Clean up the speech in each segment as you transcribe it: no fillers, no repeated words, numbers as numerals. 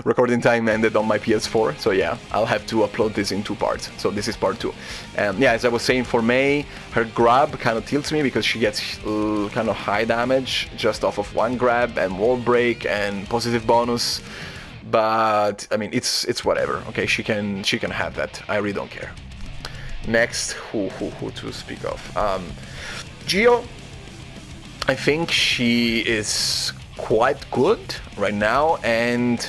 recording time ended on my PS4, so yeah, I'll have to upload this in 2 parts. So this is part 2. Yeah, as I was saying, for Mei, her grab kind of tilts me because she gets kind of high damage just off of 1 grab and wall break and positive bonus. But I mean, it's whatever. Okay, she can have that. I really don't care. Next, who to speak of? Gio. I think she is quite good right now, and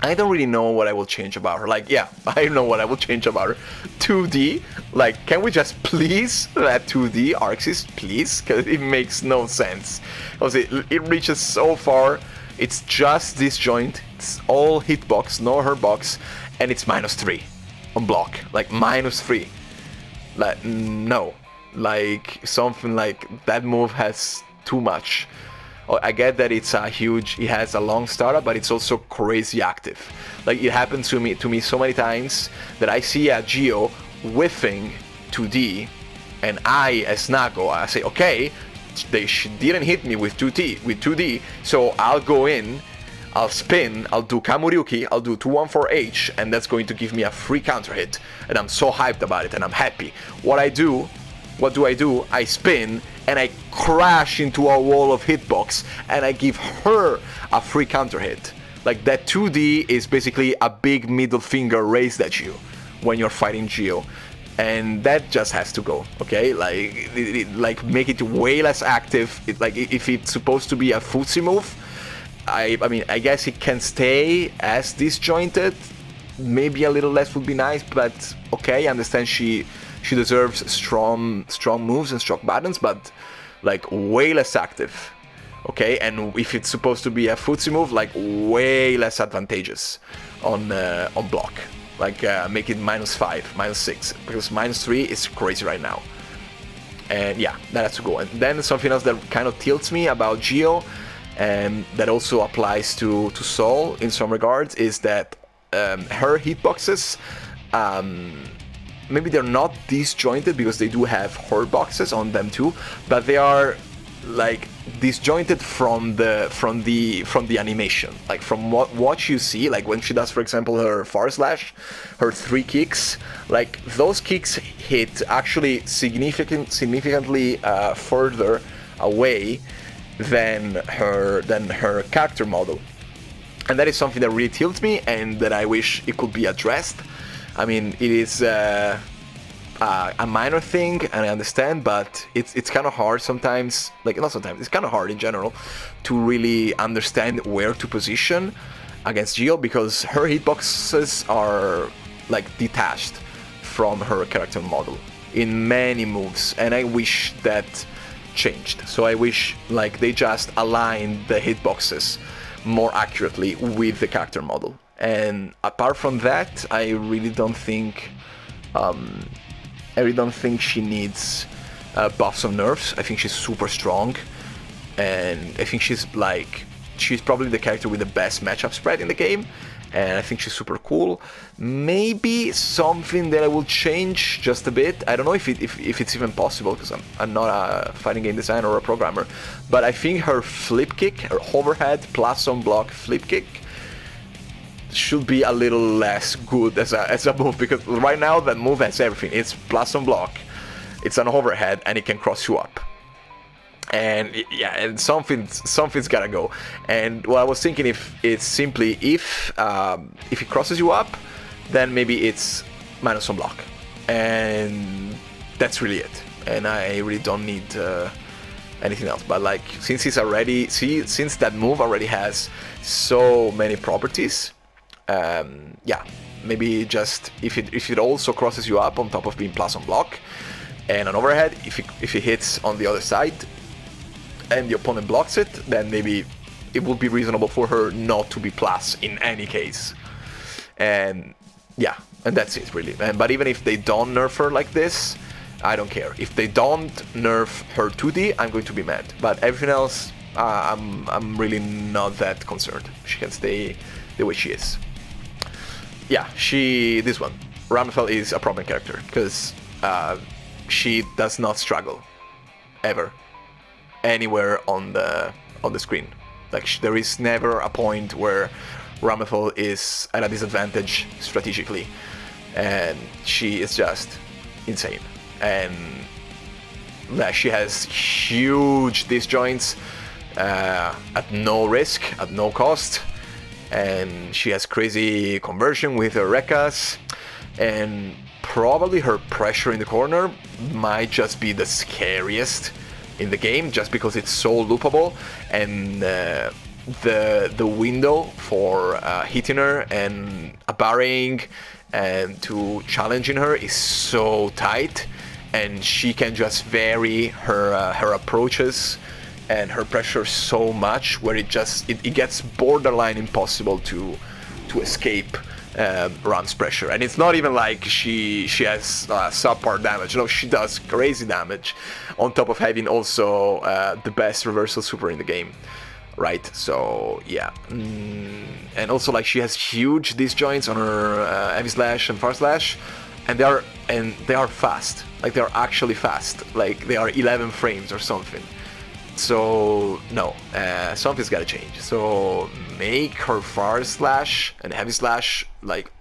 I don't really know what I will change about her. Like, yeah, I know what I will change about her. 2D, like, can we just please let 2D Arxis, please? Because it makes no sense. It reaches so far. It's just this joint. It's all hitbox, no hurtbox, and it's -3 on block. Like, -3. Like, no. Like, something like that move has too much. I get that it has a long startup, but it's also crazy active. Like, it happened to me so many times that I see a Gio whiffing 2D, and I, as Nago, I say, okay, they didn't hit me with 2D, so I'll go in, I'll spin, I'll do Kamuryuki, I'll do 214H, and that's going to give me a free counter hit, and I'm so hyped about it, and I'm happy. What do I do? I spin, and I crash into a wall of hitbox, and I give her a free counter hit. Like, that 2D is basically a big middle finger raised at you when you're fighting Gio. And that just has to go, okay? Like, make it way less active. Like, if it's supposed to be a footsie move, I mean, I guess it can stay as disjointed. Maybe a little less would be nice, but okay, I understand she deserves strong moves and strong buttons, but like way less active, okay? And if it's supposed to be a footsie move, like way less advantageous on block. Like make it -5, -6, because -3 is crazy right now. And yeah, that has to go. And then something else that kind of tilts me about Gio, and that also applies to Saul in some regards, is that her hitboxes, maybe they're not disjointed because they do have hurt boxes on them too, but they are like disjointed from the animation, like from what you see, like when she does, for example, her far slash, her 3 kicks, like those kicks hit actually significantly further away than her character model, and that is something that really tilts me and that I wish it could be addressed. I mean, it is a minor thing, and I understand, but it's kind of hard sometimes, like, not sometimes, it's kind of hard in general to really understand where to position against Gio, because her hitboxes are like detached from her character model in many moves, and I wish that changed. So I wish like they just aligned the hitboxes more accurately with the character model. And apart from that, I really don't think she needs buffs or nerfs. I think she's super strong, and I think she's probably the character with the best matchup spread in the game, and I think she's super cool. Maybe something that I will change just a bit. I don't know if it's even possible, because I'm not a fighting game designer or a programmer, but I think her flip kick, her overhead plus on block flip kick, should be a little less good as a move, because right now that move has everything. It's plus on block, it's an overhead, and it can cross you up. And yeah, and something's gotta go. And what I was thinking, if it crosses you up, then maybe it's minus on block, and that's really it. And I really don't need anything else. But like, since that move already has so many properties, yeah, maybe just if it also crosses you up on top of being plus on block and an overhead, if it hits on the other side and the opponent blocks it, then maybe it would be reasonable for her not to be plus in any case. And yeah, and that's it really. But even if they don't nerf her like this, I don't care. If they don't nerf her 2D, I'm going to be mad. But everything else, I'm really not that concerned. She can stay the way she is. Yeah, this one, Ramfell, is a problem character, because she does not struggle ever anywhere on the screen. Like there is never a point where Ramethel is at a disadvantage strategically, and she is just insane. And she has huge disjoints at no risk, at no cost, and she has crazy conversion with her Rekkas, and probably her pressure in the corner might just be the scariest in the game, just because it's so loopable, and the window for hitting her and barring and to challenging her is so tight, and she can just vary her approaches and her pressure so much where it gets borderline impossible to escape Ram's pressure. And it's not even like she has subpar damage. No, she does crazy damage on top of having also the best reversal super in the game, right? So yeah, and also like she has huge disjoints on her heavy slash and far slash, and they are fast. Like they're actually fast. Like they are 11 frames or something. So no, something's gotta change. So make her far slash and heavy slash like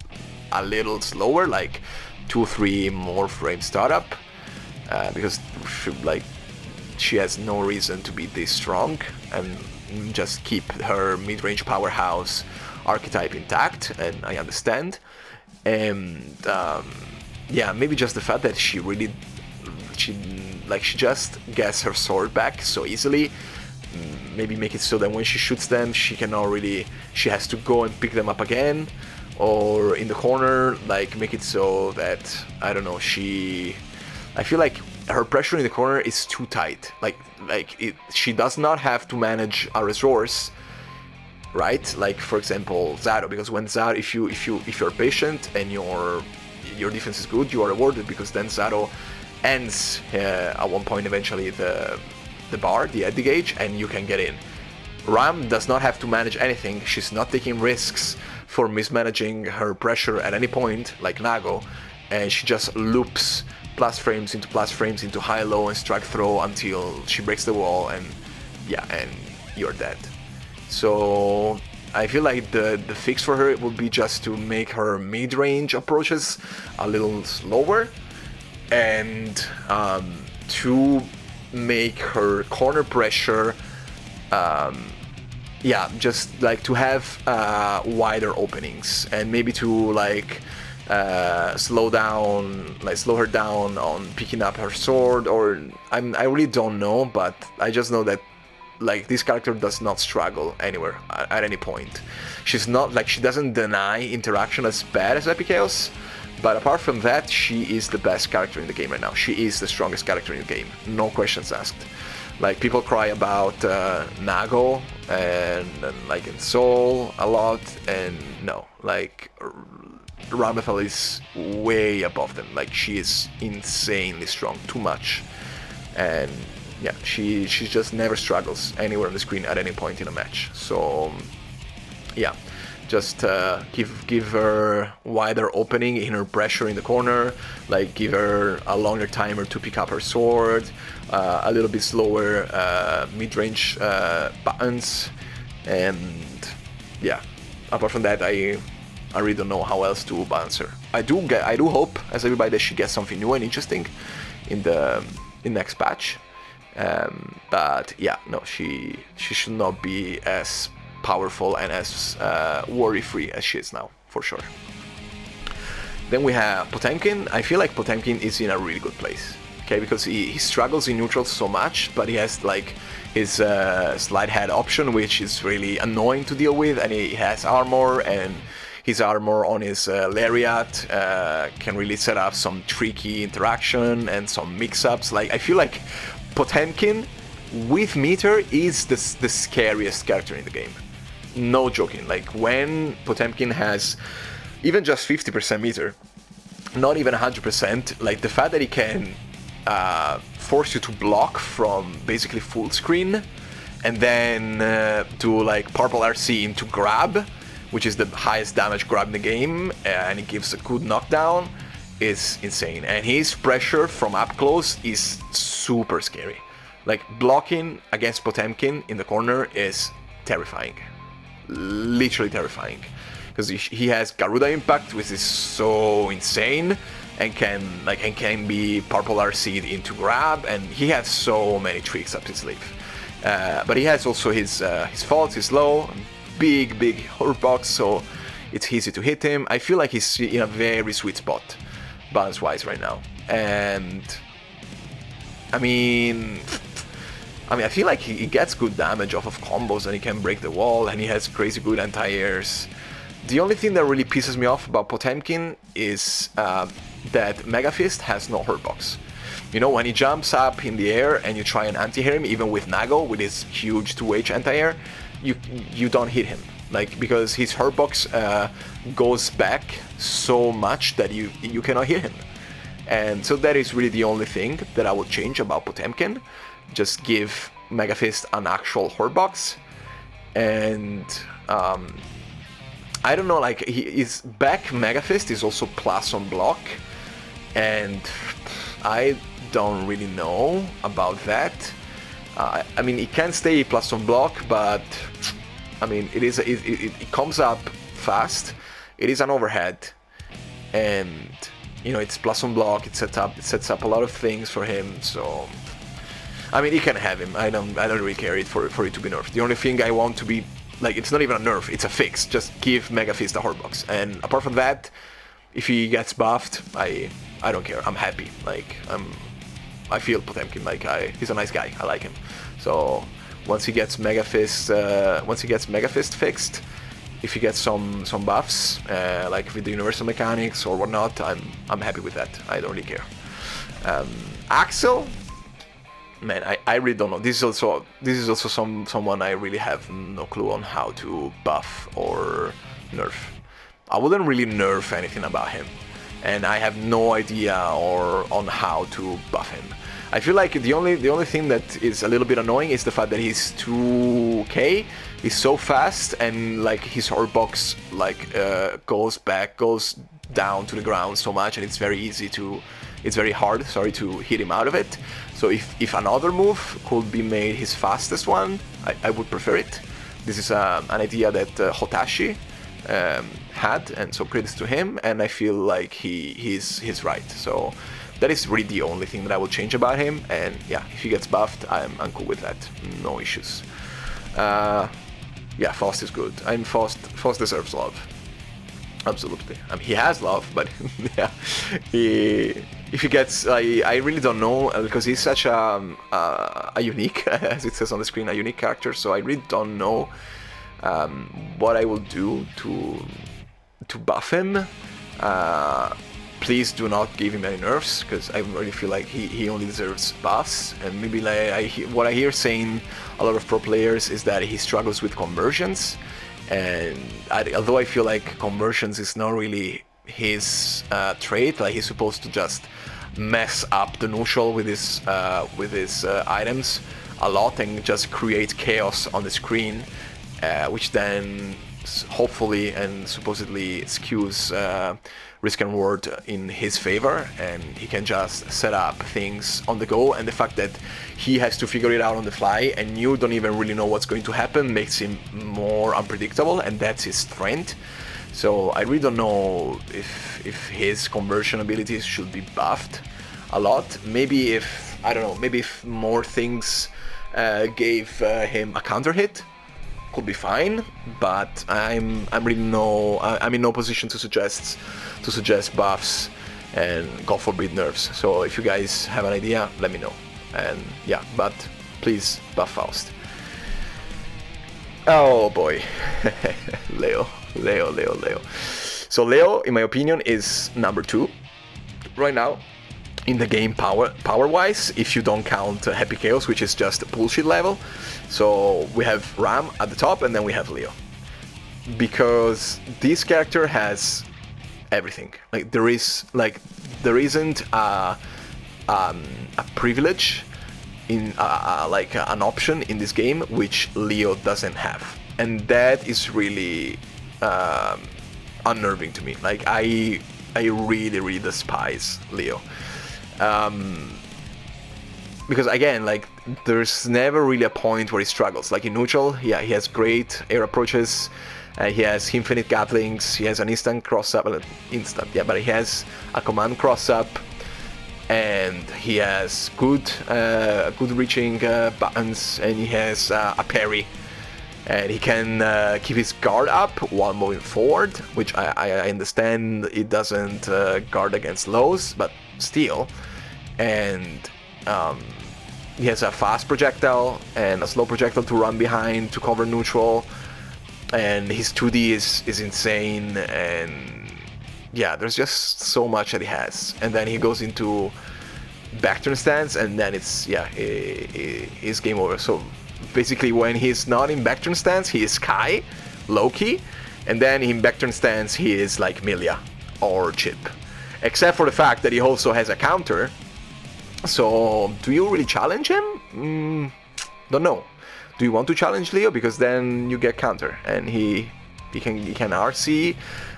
a little slower, like 2-3 more frame startup, because she has no reason to be this strong, and just keep her mid-range powerhouse archetype intact. And I understand, and yeah, maybe just the fact that she just gets her sword back so easily. Maybe make it so that when she shoots them, she has to go and pick them up again, or in the corner, like make it so that, I don't know, I feel like her pressure in the corner is too tight. She does not have to manage a resource, right? Like for example, Zaro, because when Zaro, if you're patient and your defense is good, you are rewarded, because then Zaro ends at one point eventually the bar, the Eddy gauge, and you can get in. Ram does not have to manage anything. She's not taking risks for mismanaging her pressure at any point, like Nago, and she just loops plus frames into high-low and strike throw until she breaks the wall, and yeah, and you're dead. So I feel like the fix for her would be just to make her mid-range approaches a little slower, and to make her corner pressure, yeah, just like to have wider openings, and maybe to slow her down on picking up her sword, or I really don't know, but I just know that like this character does not struggle anywhere at any point. She's not like, she doesn't deny interaction as bad as Epic Chaos, but apart from that, she is the best character in the game right now. She is the strongest character in the game, no questions asked. Like people cry about Nago and like in Saul a lot, and no, like Ramethel is way above them. Like she is insanely strong, too much, and yeah, she just never struggles anywhere on the screen at any point in a match. So yeah, just give her wider opening in her pressure in the corner, like give her a longer timer to pick up her sword, a little bit slower mid-range buttons, and yeah, apart from that, I really don't know how else to balance her. I do hope, as everybody, that she gets something new and interesting in next patch. But yeah, no, she should not be as powerful and as worry-free as she is now, for sure. Then we have Potenkin. I feel like Potenkin is in a really good place, okay, because he struggles in neutral so much, but he has like his slide head option, which is really annoying to deal with, and he has armor, and his armor on his Lariat can really set up some tricky interaction and some mix-ups. Like I feel like Potenkin with meter is the scariest character in the game. No joking. Like when Potenkin has even just 50% meter, not even 100%, like the fact that he can force you to block from basically full screen, and then do like purple RC into grab, which is the highest damage grab in the game, and it gives a good knockdown, is insane. And his pressure from up close is super scary. Like blocking against Potenkin in the corner is terrifying, literally terrifying, because he has Garuda Impact, which is so insane, and can be Purple RC'd into grab, and he has so many tricks up his sleeve. But he has also his faults, his low, big hurt box, so it's easy to hit him. I feel like he's in a very sweet spot, balance-wise, right now. And I mean, I feel like he gets good damage off of combos, and he can break the wall, and he has crazy good anti-airs. The only thing that really pisses me off about Potenkin is that Mega Fist has no hurt box. You know, when he jumps up in the air and you try and anti-air him, even with Nago, with his huge 2H anti-air, you don't hit him. Like, because his hurt box goes back so much that you cannot hit him. And so that is really the only thing that I would change about Potenkin. Just give Mega Fist an actual hurt box. And I don't know, like, his back Mega Fist is also plus on block. And I don't really know about that. I mean, it can stay plus on block, but I mean, it comes up fast. It is an overhead, and you know, it's plus on block. It sets up a lot of things for him. So I mean, he can have him. I don't really care for it to be nerfed. The only thing I want to be, like, it's not even a nerf. It's a fix. Just give Mega Fist a hurt box. And apart from that, if he gets buffed, I don't care. I'm happy. Like, I feel Potenkin. Like, he's a nice guy. I like him. So once he gets Mega Fist fixed, if he gets some buffs, like with the universal mechanics or whatnot, I'm happy with that. I don't really care. Axel, man, I really don't know. This is also someone I really have no clue on how to buff or nerf. I wouldn't really nerf anything about him, and I have no idea on how to buff him. I feel like the only thing that is a little bit annoying is the fact that he's 2k, he's so fast, and like his hurt box like goes down to the ground so much, and it's very hard, to hit him out of it. So if another move could be made his fastest one, I would prefer it. This is an idea that Hotashi had, and so credits to him, and I feel like he's right. So that is really the only thing that I will change about him, and yeah, if he gets buffed, I'm cool with that, no issues. Yeah, Faust is good. Faust deserves love, absolutely. I mean, he has love, but yeah, if he gets, I really don't know, because he's such a unique, as it says on the screen, a unique character. So I really don't know what I will do to buff him. Please do not give him any nerfs, because I really feel like he only deserves buffs. And maybe like what I hear saying a lot of pro players is that he struggles with conversions, and although I feel like conversions is not really his trait, like he's supposed to just mess up the neutral with his items a lot and just create chaos on the screen, which then hopefully and supposedly skews risk and reward in his favor, and he can just set up things on the go, and the fact that he has to figure it out on the fly and you don't even really know what's going to happen makes him more unpredictable, and that's his strength. So I really don't know if his conversion abilities should be buffed a lot. Maybe if more things gave him a counter hit, could be fine, but I'm in no position to suggest buffs and God forbid nerfs. So if you guys have an idea, let me know. And yeah, but please buff Faust. Oh boy, Leo. So Leo, in my opinion, is number 2 right now in the game power wise, if you don't count Happy Chaos, which is just bullshit level. So we have Ram at the top, and then we have Leo, because this character has everything. Like there isn't a privilege in like an option in this game which Leo doesn't have, and that is really unnerving to me. Like I really despise Leo. because again, like, there's never really a point where he struggles. Like in neutral, yeah, he has great air approaches, he has infinite gatlings, he has an instant cross-up, but he has a command cross-up, and he has good reaching buttons, and he has a parry, and he can keep his guard up while moving forward, which I understand it doesn't guard against lows, but still. And he has a fast projectile and a slow projectile to run behind to cover neutral, and his 2D is insane, and yeah, there's just so much that he has. And then he goes into backturn stance, and then it's, yeah, it's game over. So basically, when he's not in backturn stance, he is Kai, Loki, and then in backturn stance, he is like Emilia or Chip. Except for the fact that he also has a counter. So, do you really challenge him? Don't know. Do you want to challenge Leo? Because then you get counter, and he can RC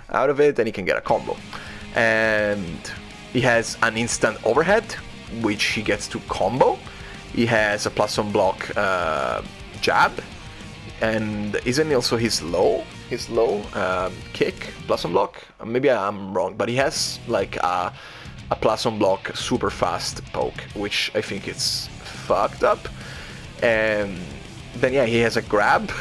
out of it, and he can get a combo. And he has an instant overhead, which he gets to combo. He has a plus on block jab, and isn't he also his low kick plus on block? Maybe I'm wrong, but he has like a plus on block super fast poke, which I think it's fucked up. And then yeah, he has a grab.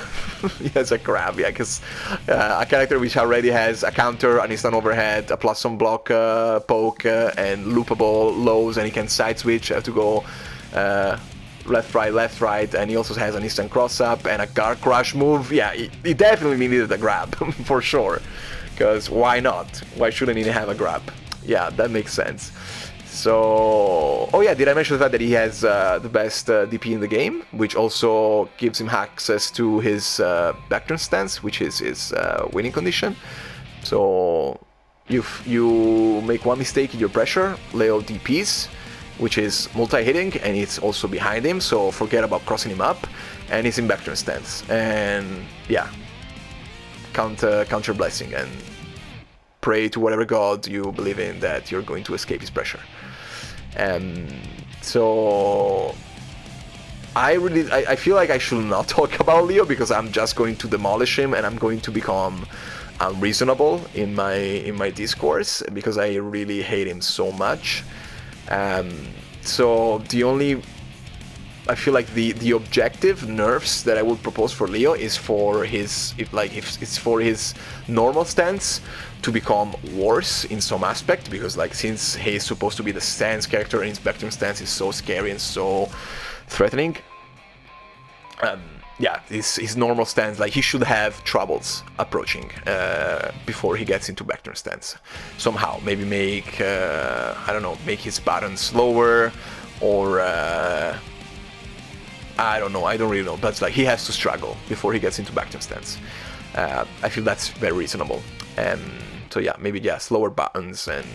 He has a grab, yeah, because a character which already has a counter, an instant overhead, a plus on block poke, and loopable lows, and he can side switch, have to go left, right, and he also has an instant cross-up and a guard crush move. Yeah, he definitely needed a grab, for sure, because why not? Why shouldn't he have a grab? Yeah, that makes sense. So, oh yeah, did I mention the fact that he has the best DP in the game, which also gives him access to his backturn stance, which is his winning condition. So, if you make one mistake in your pressure, Leo DPs, which is multi-hitting, and it's also behind him, so forget about crossing him up, and he's in backturn stance. And yeah, count your blessing and pray to whatever god you believe in that you're going to escape his pressure. So I feel like I should not talk about Leo, because I'm just going to demolish him, and I'm going to become unreasonable in my discourse, because I really hate him so much. So I feel like the objective nerfs that I would propose for Leo is for his normal stance to become worse in some aspect, because like since he's supposed to be the stance character, and his backturn stance is so scary and so threatening, yeah, his normal stance, like he should have troubles approaching before he gets into backturn stance. Somehow, maybe make I don't know, make his button slower, or I don't know, I don't really know, but like he has to struggle before he gets into backturn stance. I feel that's very reasonable. So yeah, maybe slower buttons, and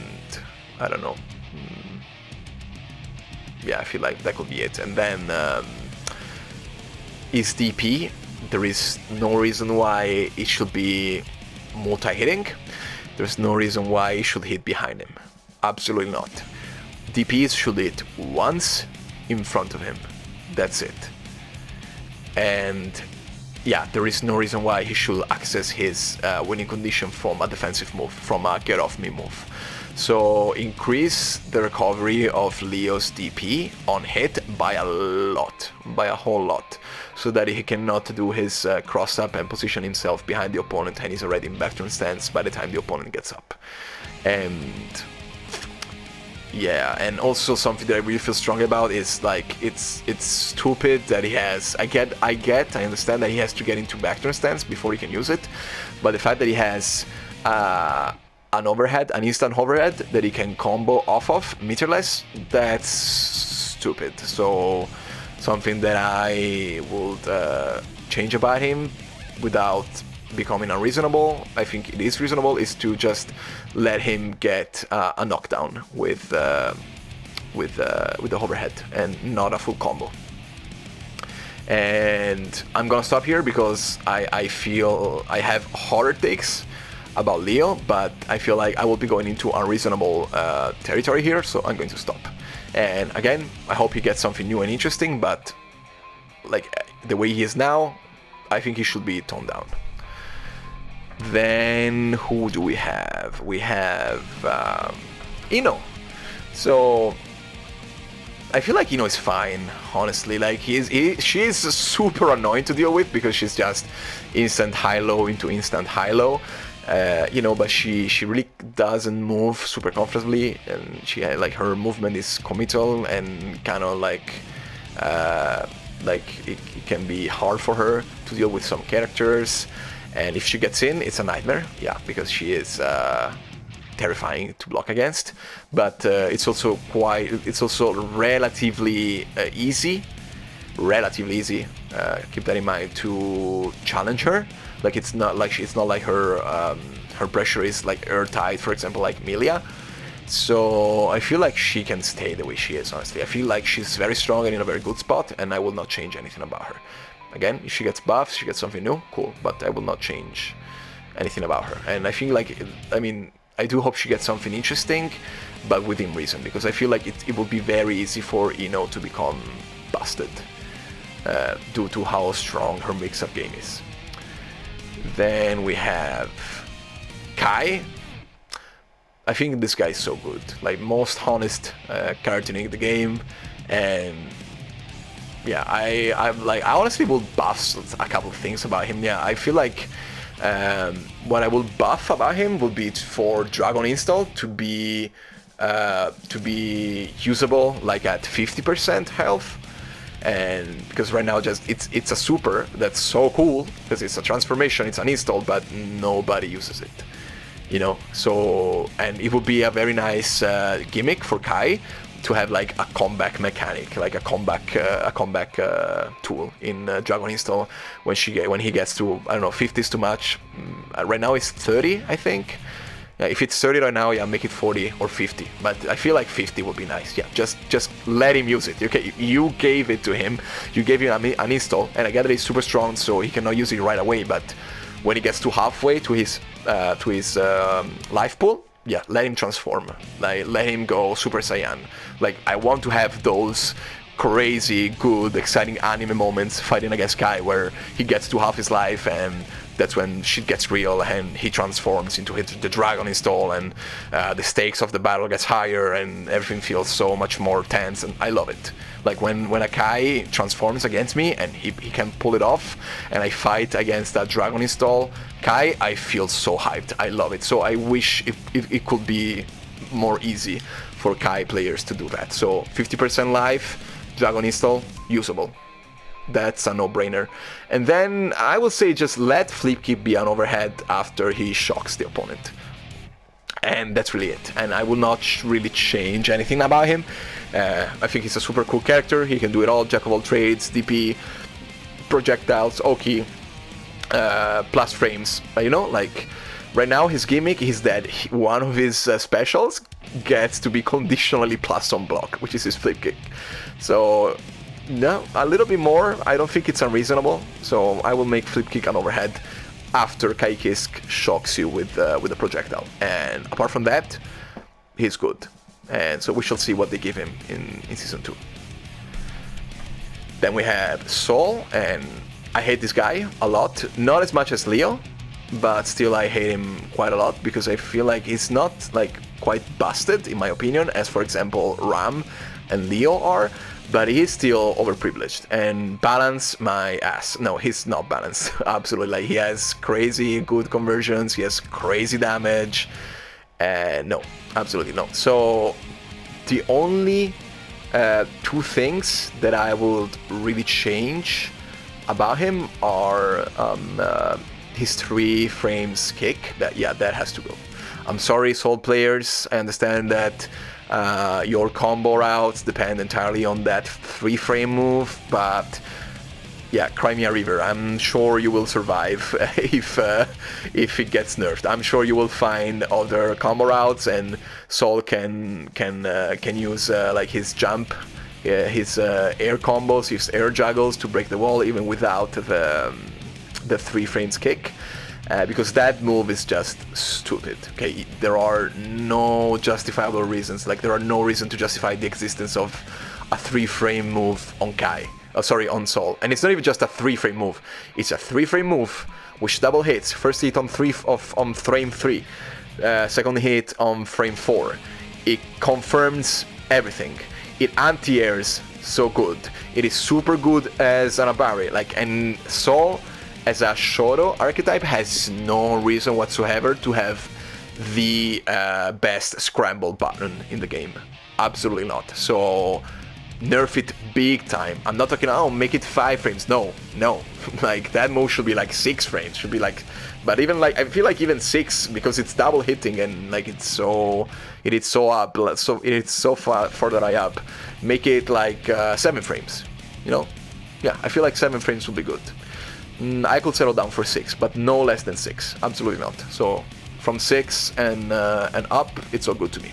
I don't know. Yeah, I feel like that could be it. And then his DP, there is no reason why it should be multi-hitting. There's no reason why it should hit behind him. Absolutely not. DPs should hit once in front of him. That's it. And yeah, there is no reason why he should access his winning condition from a defensive move, from a get off me move. So increase the recovery of Leo's DP on hit by a lot, by a whole lot, so that he cannot do his cross up and position himself behind the opponent, and he's already in backturn stance by the time the opponent gets up. And yeah, and also something that I really feel strong about is like it's stupid that he has. I understand that he has to get into backturn stance before he can use it, but the fact that he has an overhead, an instant overhead that he can combo off of meterless, that's stupid. So something that I would change about him without becoming unreasonable, I think it is reasonable, is to just let him get a knockdown with the overhead and not a full combo. And I'm gonna stop here because I feel I have harder takes about Leo, but I feel like I will be going into unreasonable territory here, so I'm going to stop. And again, I hope he gets something new and interesting, but like the way he is now, I think he should be toned down. Then who do we have? We have Ino. So I feel like Ino is fine, honestly. Like she is super annoying to deal with because she's just instant high-low into instant high-low. But she really doesn't move super comfortably, and she like her movement is committal and kind of like it can be hard for her to deal with some characters. And if she gets in, it's a nightmare. Yeah, because she is terrifying to block against. But it's also relatively easy. Keep that in mind, to challenge her. Like it's not like her pressure is like airtight, for example, like Emilia. So I feel like she can stay the way she is, honestly. I feel like she's very strong and in a very good spot, and I will not change anything about her. Again, if she gets buffs, she gets something new, cool, but I will not change anything about her. And I think I do hope she gets something interesting, but within reason, because I feel like it will be very easy for Ino to become busted due to how strong her mix-up game is. Then we have Kai. I think this guy is so good, like most honest character in the game, and yeah, I honestly will buff a couple of things about him. Yeah, I feel like what I will buff about him will be for Dragon Install to be usable like at 50% health. And because right now it's a super that's so cool because it's a transformation, it's an install, but nobody uses it, so, and it would be a very nice gimmick for Kai to have like a comeback mechanic, like a comeback tool in Dragon Install when he gets to, I don't know, 50 is too much. Right now it's 30, I think. If it's 30 right now, yeah, make it 40 or 50. But I feel like 50 would be nice. Yeah, just let him use it. Okay, you gave it to him. You gave him an install, and I get that he's super strong, so he cannot use it right away. But when he gets to halfway to his life pool, yeah, let him transform. Like, let him go Super Saiyan. Like, I want to have those crazy, good, exciting anime moments fighting against Kai where he gets to half his life and that's when shit gets real and he transforms into the Dragon Install and the stakes of the battle gets higher and everything feels so much more tense, and I love it. Like when a Kai transforms against me and he can pull it off and I fight against that Dragon Install Kai, I feel so hyped. I love it. So I wish it could be more easy for Kai players to do that. So 50% life, Dragon Install, usable. That's a no-brainer. And then I will say just let Flip Kick be an overhead after he shocks the opponent. And that's really it. And I will not really change anything about him. I think he's a super cool character. He can do it all, jack of all trades, DP, projectiles, Oki, plus frames. Like right now his gimmick is that one of his specials gets to be conditionally plus on block, which is his Flip Kick. So no, a little bit more. I don't think it's unreasonable. So I will make Flip Kick an overhead after Kai Kisk shocks you with a projectile. And apart from that, he's good. And so we shall see what they give him in Season 2. Then we have Saul, and I hate this guy a lot. Not as much as Leo, but still I hate him quite a lot because I feel like he's not like quite busted, in my opinion, as for example Ram and Leo are. But he is still overprivileged and balance my ass. No, he's not balanced. Absolutely. Like, he has crazy good conversions. He has crazy damage. No, absolutely no. So the only two things that I would really change about him are his 3 frames kick. That has to go. I'm sorry, Soul players. I understand that your combo routes depend entirely on that 3-frame move, but yeah, Crimea River, I'm sure you will survive if it gets nerfed. I'm sure you will find other combo routes, and Saul can use like his jump, his air combos, his air juggles to break the wall even without the 3 frames kick. because that move is just stupid. Okay, there are no justifiable reasons. Like, there are no reason to justify the existence of a 3-frame move on Kai. Sorry, on Saul. And it's not even just a 3-frame move. It's a 3-frame move which double hits. First hit on frame 3, second hit on frame 4. It confirms everything. It anti-airs so good. It is super good as an Abari. Like, and Saul as a Shoto archetype has no reason whatsoever to have the best scramble button in the game. Absolutely not. So nerf it big time. I'm not talking, oh, make it 5 frames. No. Like, that move should be like 6 frames. Should be like, but even like, I feel like even 6, because it's double hitting and like it is so up, so it is so far further up. Make it like 7 frames. You know? Yeah, I feel like 7 frames would be good. I could settle down for 6, but no less than 6. Absolutely not. So from 6 and up, it's all good to me.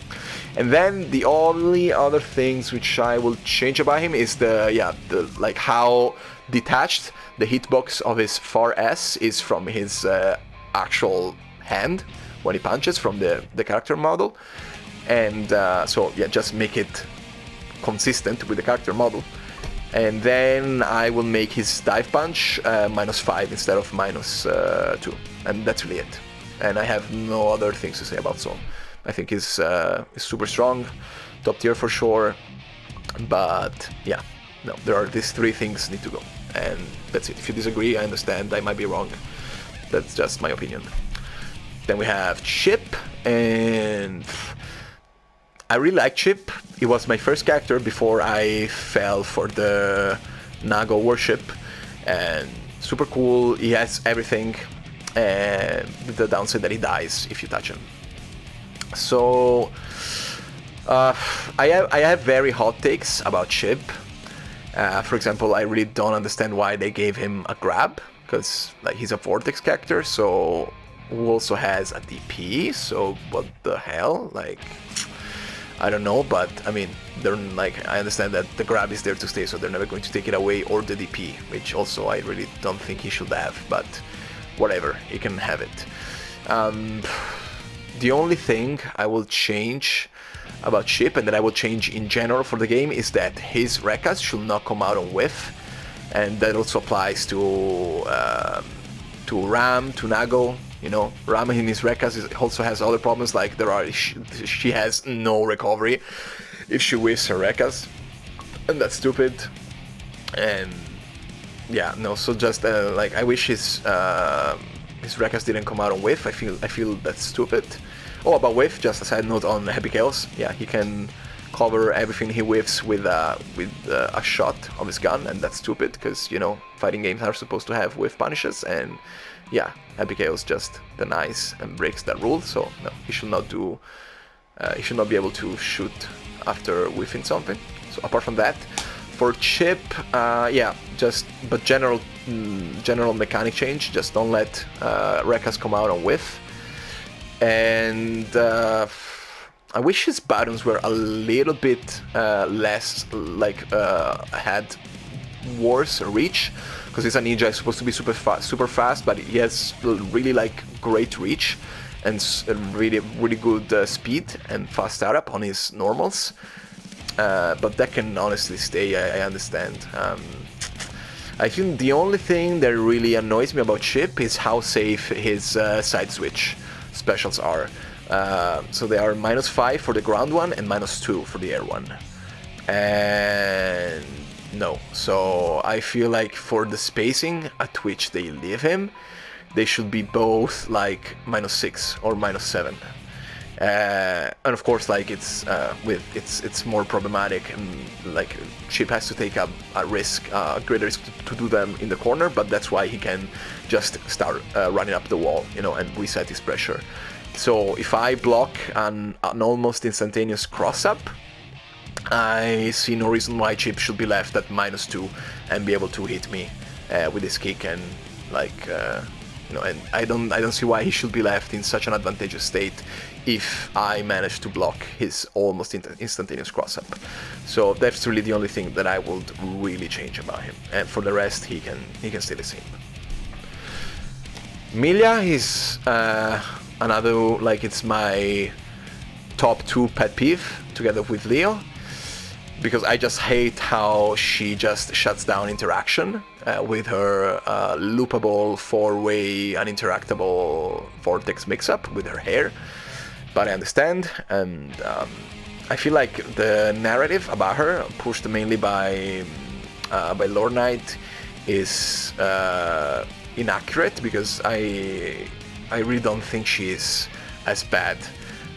And then the only other things which I will change about him is the like how detached the hitbox of his far S is from his actual hand when he punches from the character model. And so yeah, just make it consistent with the character model. And then I will make his dive punch -5 instead of -2, and that's really it. And I have no other things to say about Saul. I think he's super strong, top tier for sure. But yeah, no, there are these 3 things need to go, and that's it. If you disagree, I understand. I might be wrong. That's just my opinion. Then we have Chip, and I really like Chip. He was my first character before I fell for the Nago worship, and super cool. He has everything, and the downside that he dies if you touch him. So I have very hot takes about Chip. For example, I really don't understand why they gave him a grab, because like he's a Vortex character, so who also has a DP. So what the hell? Like, I don't know, but I mean, they're like, I understand that the grab is there to stay, so they're never going to take it away, or the DP, which also I really don't think he should have, but whatever, he can have it. The only thing I will change about Chip, and that I will change in general for the game, is that his Rekkas should not come out on whiff, and that also applies to Ram, to Nago. You know, Ram in his Rekkas also has other problems, like she has no recovery if she whiffs her Rekkas, and that's stupid. And yeah, no, so just like, I wish his Rekkas didn't come out on whiff. I feel that's stupid. Oh, about whiff, just a side note on Happy Chaos. Yeah, he can cover everything he whiffs with a shot of his gun, and that's stupid, because, you know, fighting games are supposed to have whiff punishes, and yeah, Happy Chaos just denies and breaks that rule. So no, he should not do. He should not be able to shoot after whiffing something. So apart from that, for Chip, yeah, just general mechanic change. Just don't let Rekkas come out on whiff. And I wish his buttons were a little bit less, like, had worse reach, because he's a ninja, he's supposed to be super fast, but he has really like great reach and really good speed and fast startup on his normals. But that can honestly stay. I understand. I think the only thing that really annoys me about Chip is how safe his side switch specials are. So they are -5 for the ground one and -2 for the air one. And no, so I feel like for the spacing at which they leave him, they should be both like -6 or -7. And of course, like, it's more problematic, and like Chip has to take a greater risk to do them in the corner, but that's why he can just start running up the wall, you know, and reset his pressure. So if I block an almost instantaneous cross-up, I see no reason why Chip should be left at -2 and be able to hit me with his kick, and like, you know, and I don't see why he should be left in such an advantageous state if I manage to block his almost instantaneous cross-up. So that's really the only thing that I would really change about him, and for the rest, he can stay the same. Emilia is another, like, it's my top 2 pet peeve together with Leo, because I just hate how she just shuts down interaction with her loopable 4-way uninteractable vortex mix-up with her hair. But I understand, and I feel like the narrative about her, pushed mainly by Lord Knight, is inaccurate, because I really don't think she is as bad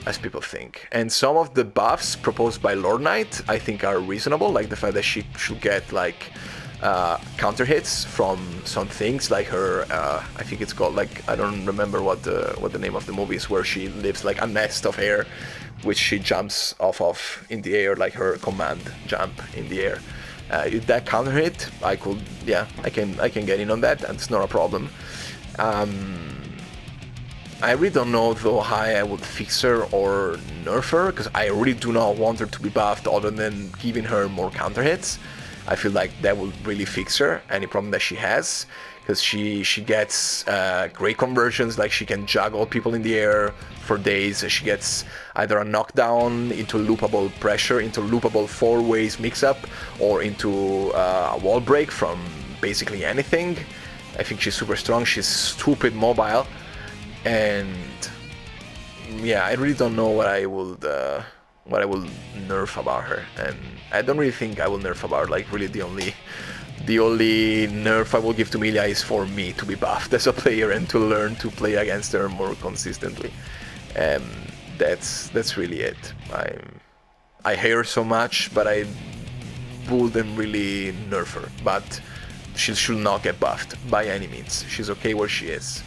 as people think. And some of the buffs proposed by Lord Knight I think are reasonable, like the fact that she should get like counter hits from some things, like her I think it's called, like, I don't remember what the name of the movie is, where she lives like a nest of hair which she jumps off of in the air, like her command jump in the air. If that counter hit, I can get in on that, and it's not a problem. I really don't know though how I would fix her or nerf her, because I really do not want her to be buffed other than giving her more counter hits. I feel like that will really fix her, any problem that she has, because she gets great conversions, like she can juggle people in the air for days. She gets either a knockdown into loopable pressure, into loopable 4-ways mix-up, or into a wall break from basically anything. I think she's super strong, she's stupid mobile. And yeah, I really don't know what I will nerf about her, and I don't really think I will nerf about her. Like, really, the only nerf I will give to Emilia is for me to be buffed as a player and to learn to play against her more consistently. And that's really it. I hate her so much, but I wouldn't really nerf her. But she should not get buffed by any means. She's okay where she is.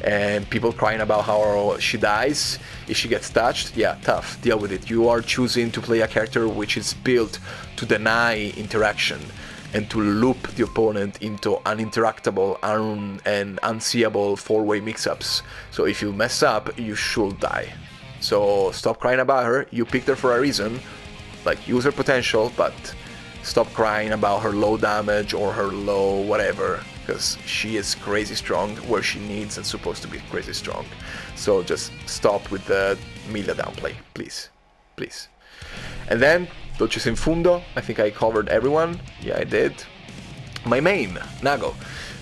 And people crying about how she dies if she gets touched, yeah, tough, deal with it. You are choosing to play a character which is built to deny interaction and to loop the opponent into uninteractable and unseeable 4-way mix-ups. So if you mess up, you should die. So stop crying about her. You picked her for a reason, like, use her potential, but stop crying about her low damage or her low whatever, because she is crazy strong where she needs and supposed to be crazy strong. So just stop with the Emilia downplay, please. Please. And then, Dolces in Fundo, I think I covered everyone. Yeah, I did. My main, Nago.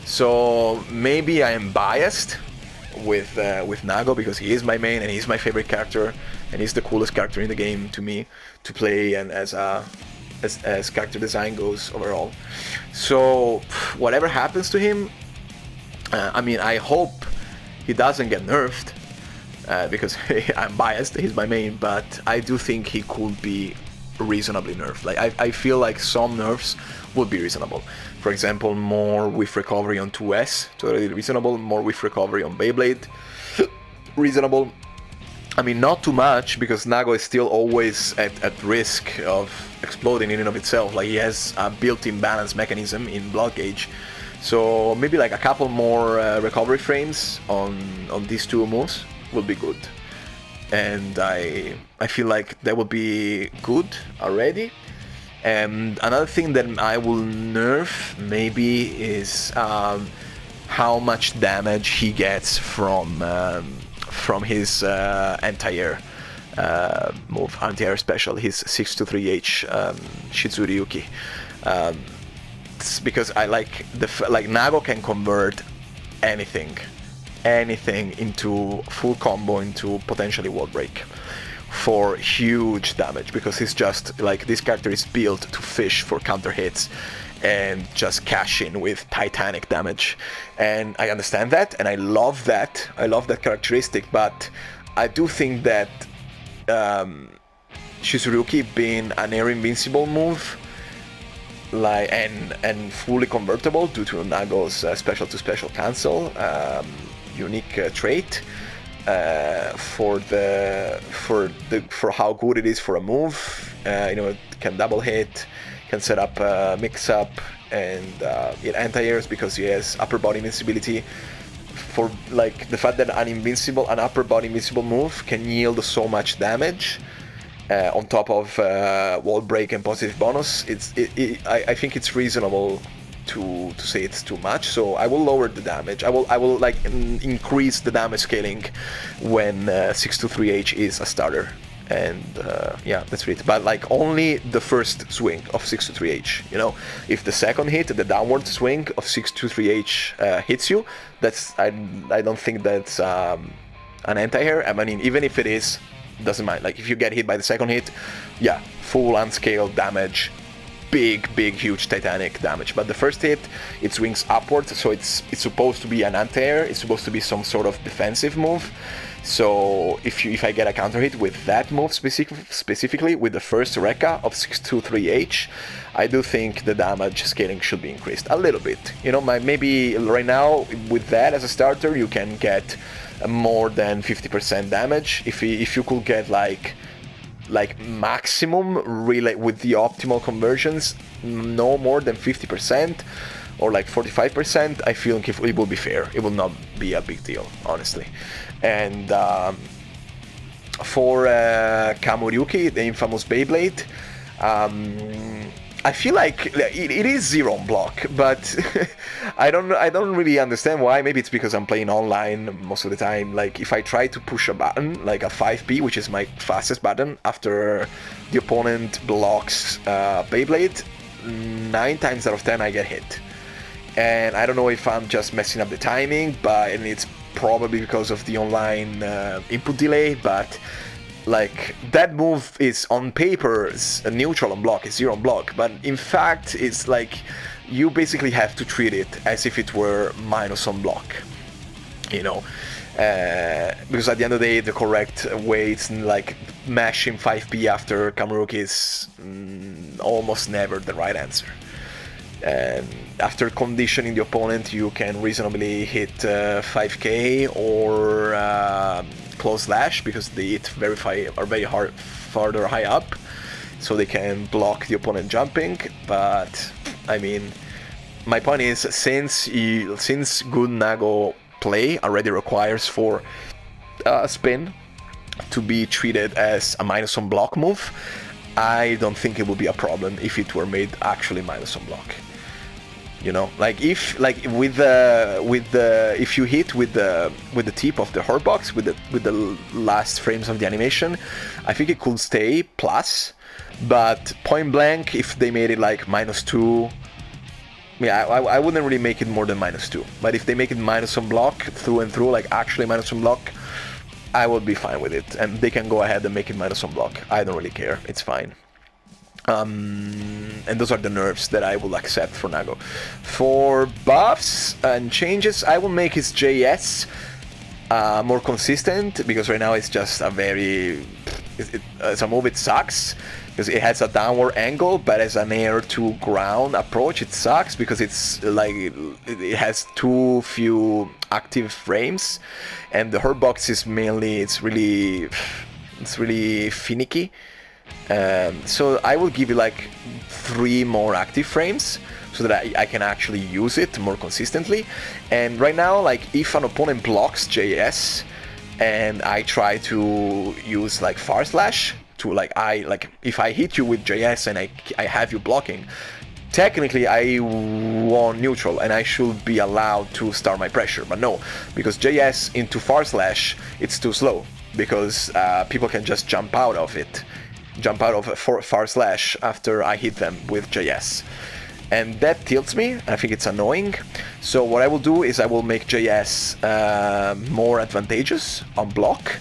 So maybe I am biased with Nago, because he is my main and he's my favorite character, and he's the coolest character in the game to me to play, and as character design goes overall. So whatever happens to him, I mean, I hope he doesn't get nerfed, because I'm biased, he's my main, but I do think he could be reasonably nerfed. Like, I feel like some nerfs would be reasonable. For example, more whiff recovery on 2S, totally reasonable. More whiff recovery on Beyblade, reasonable. I mean, not too much, because Nago is still always at risk of exploding in and of itself. Like, he has a built-in balance mechanism in Blood Gauge. So maybe like a couple more recovery frames on these two moves would be good. And I feel like that would be good already. And another thing that I will nerf maybe is how much damage he gets from his anti-air move, anti-air special, his 623H Shizuryuki. It's because I like Nago can convert anything into full combo, into potentially wall break for huge damage, because he's just like, this character is built to fish for counter hits and just cash in with titanic damage. And I understand that, and I love that characteristic, but I do think that Shizuryuki being an air invincible move, like, and fully convertible due to Nago's special to special cancel unique trait, for how good it is for a move. It can double hit, can set up mix up, and it anti-airs because he has upper body invincibility. For like the fact that an upper body invincible move can yield so much damage on top of wall break and positive bonus, I think it's reasonable to say it's too much. So I will lower the damage. I will like increase the damage scaling when 623H is a starter. And yeah, that's it. But like only the first swing of 623H, you know. If the second hit, the downward swing of 623H hits you, that's I don't think that's an anti-air. I mean, even if it is, doesn't mind. Like if you get hit by the second hit, yeah, full unscaled damage, big, huge Titanic damage. But the first hit, it swings upwards, so it's supposed to be an anti-air. It's supposed to be some sort of defensive move. So if I get a counter hit with that move specifically with the first Rekka of 623H, I do think the damage scaling should be increased a little bit. You know, maybe right now with that as a starter you can get more than 50% damage. If you could get like maximum really with the optimal conversions, no more than 50% or like 45%, I feel it will be fair. It will not be a big deal, honestly. And for Kamuryuki, the infamous Beyblade, I feel like it is zero on block, but I don't really understand why. Maybe it's because I'm playing online most of the time. Like if I try to push a button, like a 5B, which is my fastest button, after the opponent blocks Beyblade, 9 times out of 10 I get hit. And I don't know if I'm just messing up the timing, and it's probably because of the online input delay, but like that move is on paper a neutral on block, is zero on block, but in fact it's like you basically have to treat it as if it were minus on block, you know, because at the end of the day the correct way it's like mashing 5B after Kamuryuki is almost never the right answer. And after conditioning the opponent, you can reasonably hit 5K or close slash, because they hit very hard farther high up, so they can block the opponent jumping. But I mean, my point is, since good Nago play already requires for spin to be treated as a minus on block move, I don't think it would be a problem if it were made actually minus on block. You know, like if if you hit with the tip of the hurt box with the last frames of the animation, I think it could stay plus. But point blank, if they made it like -2, yeah, I wouldn't really make it more than -2. But if they make it minus on block through and through, like actually minus on block, I would be fine with it, and they can go ahead and make it minus on block. I don't really care, it's fine. And those are the nerfs that I will accept for Nago. For buffs and changes, I will make his JS more consistent, because right now it's just a very... as a move it sucks, because it has a downward angle, but as an air to ground approach it sucks, because it's like it has too few active frames, and the hurt box is mainly it's really finicky. So I will give you like 3 more active frames so that I can actually use it more consistently. And right now, like if an opponent blocks JS and I try to use like far slash to if I hit you with JS and I have you blocking, technically I won neutral and I should be allowed to start my pressure, but no, because JS into far slash, it's too slow, because people can just jump out of a far slash after I hit them with JS. And that tilts me. I think it's annoying. So what I will do is I will make JS more advantageous on block,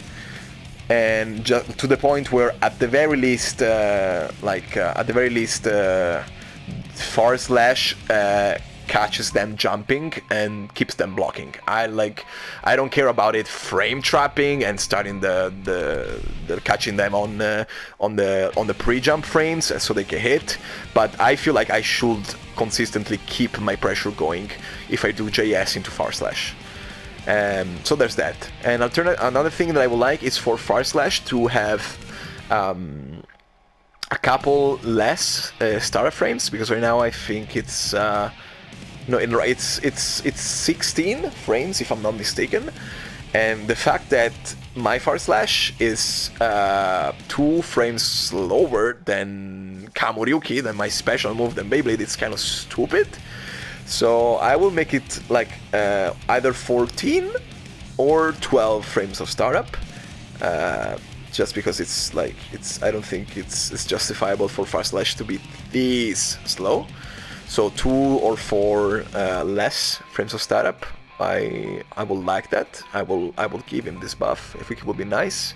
and just to the point where at the very least, far slash catches them jumping and keeps them blocking. I don't care about it frame trapping and starting the catching them on the pre-jump frames so they can hit, but I feel like I should consistently keep my pressure going if I do JS into far slash. So there's that. And another thing that I would like is for far slash to have a couple less starter frames, because right now I think it's it's 16 frames if I'm not mistaken, and the fact that my far slash is 2 frames slower than Kamuryuki, than my special move, than Beyblade, it's kind of stupid. So I will make it like either 14 or 12 frames of startup, just because I don't think it's justifiable for Fastlash to be this slow. So 2 or 4 less frames of startup. I will like that. I will give him this buff. I think it would be nice.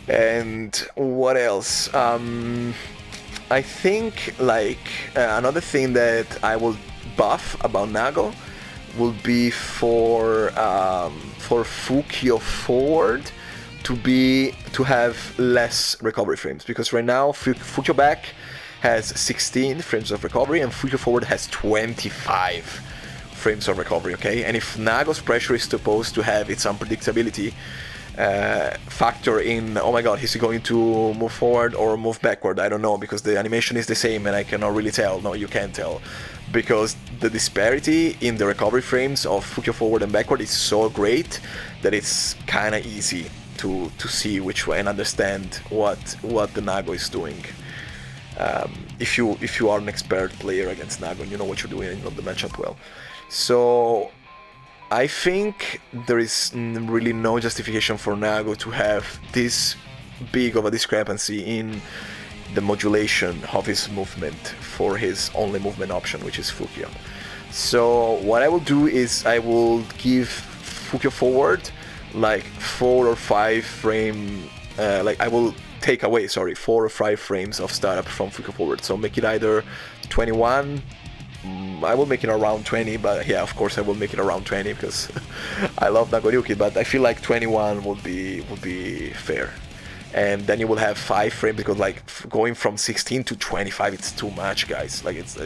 And what else? I think another thing that I will buff about Nago will be for Fukyo forward to have less recovery frames, because right now Fukyo back has 16 frames of recovery and Fukyo forward has 25 frames of recovery. Okay, and if Nago's pressure is supposed to have its unpredictability factor in, oh my god, is he going to move forward or move backward? I don't know, because the animation is the same and I cannot really tell. No, you can't tell, because the disparity in the recovery frames of Fukyo forward and backward is so great that it's kind of easy to see which way and understand what the Nago is doing. If you are an expert player against Nago and you know what you're doing and you know the matchup well. So I think there is really no justification for Nago to have this big of a discrepancy in the modulation of his movement for his only movement option, which is Fukyo. So what I will do is I will give Fukyo forward like 4 or 5 frame, I will take away, 4 or 5 frames of startup from Fukyo forward. So make it either 21, I will make it around 20, but yeah, of course I will make it around 20 because I love Nagoriyuki, but I feel like 21 would be fair. And then you will have 5 frames, because like going from 16 to 25, it's too much, guys. Like it's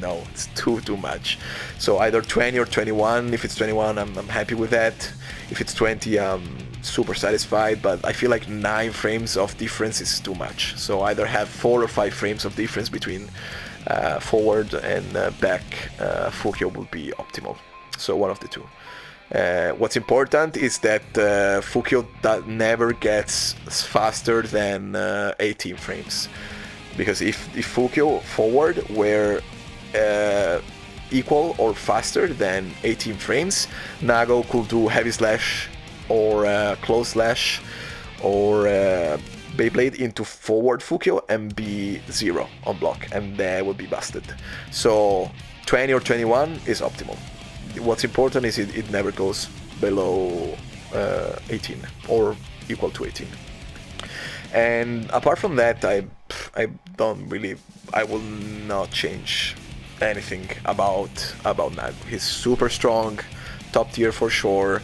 no, it's too much. So either 20 or 21. If it's 21, I'm happy with that. If it's 20, I'm super satisfied, but I feel like 9 frames of difference is too much. So either have 4 or 5 frames of difference between forward and back Fukyo would be optimal. So one of the two. What's important is that Fukyo never gets faster than 18 frames, because if Fukyo forward were equal or faster than 18 frames, Nago could do heavy slash or close slash or Beyblade into forward Fukyo and be 0 on block, and that would be busted. So 20 or 21 is optimal. What's important is it never goes below 18 or equal to 18. And apart from that, I will not change anything about Nago. He's super strong, top tier for sure.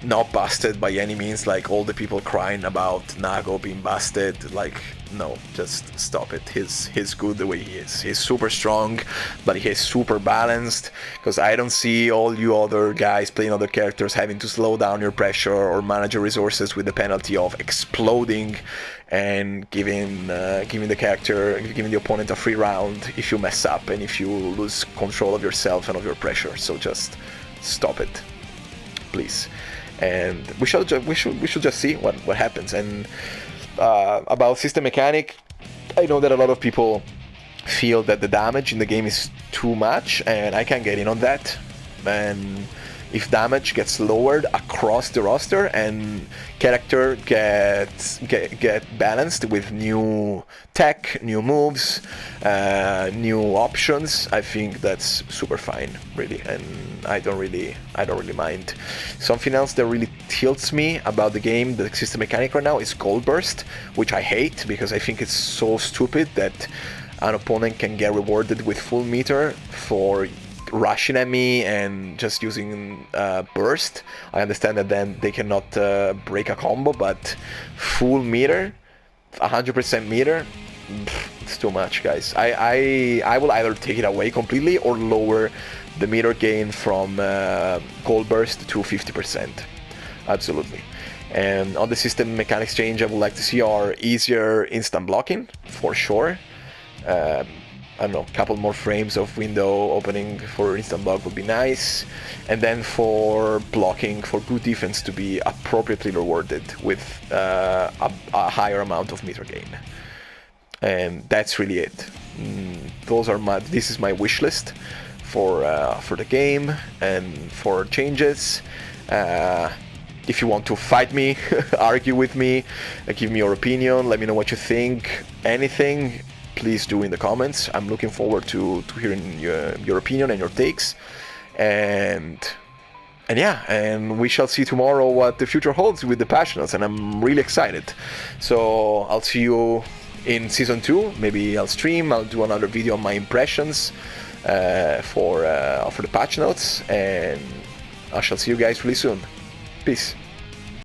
Not busted by any means, like all the people crying about Nago being busted. Like, no, just stop it. He's good the way he is. He's super strong, but he's super balanced, because I don't see all you other guys playing other characters having to slow down your pressure or manage your resources with the penalty of exploding and giving the opponent a free round if you mess up and if you lose control of yourself and of your pressure. So just stop it, please. And we should just see what happens. And about system mechanic, I know that a lot of people feel that the damage in the game is too much, and I can get in on that. And if damage gets lowered across the roster and character get balanced with new tech, new moves, new options, I think that's super fine, really, and I don't really mind. Something else that really tilts me about the game, the system mechanic right now, is Gold Burst, which I hate because I think it's so stupid that an opponent can get rewarded with full meter for rushing at me and just using burst. I understand that then they cannot break a combo, but full meter, 100% meter, it's too much, guys. I will either take it away completely or lower the meter gain from Gold Burst to 50%. Absolutely. And on the system mechanics change, I would like to see are easier instant blocking, for sure. I don't know, a couple more frames of window opening for instant block would be nice. And then for blocking, for good defense to be appropriately rewarded with a higher amount of meter gain. and that's really it. This is my wish list for the game and for changes. If you want to fight me, argue with me, give me your opinion, let me know what you think, anything, please do in the comments. I'm looking forward to hearing your opinion and your takes. And yeah, and we shall see tomorrow what the future holds with the Passionals, and I'm really excited. So I'll see you in Season 2. Maybe I'll stream, I'll do another video on my impressions for the patch notes, and I shall see you guys really soon. Peace.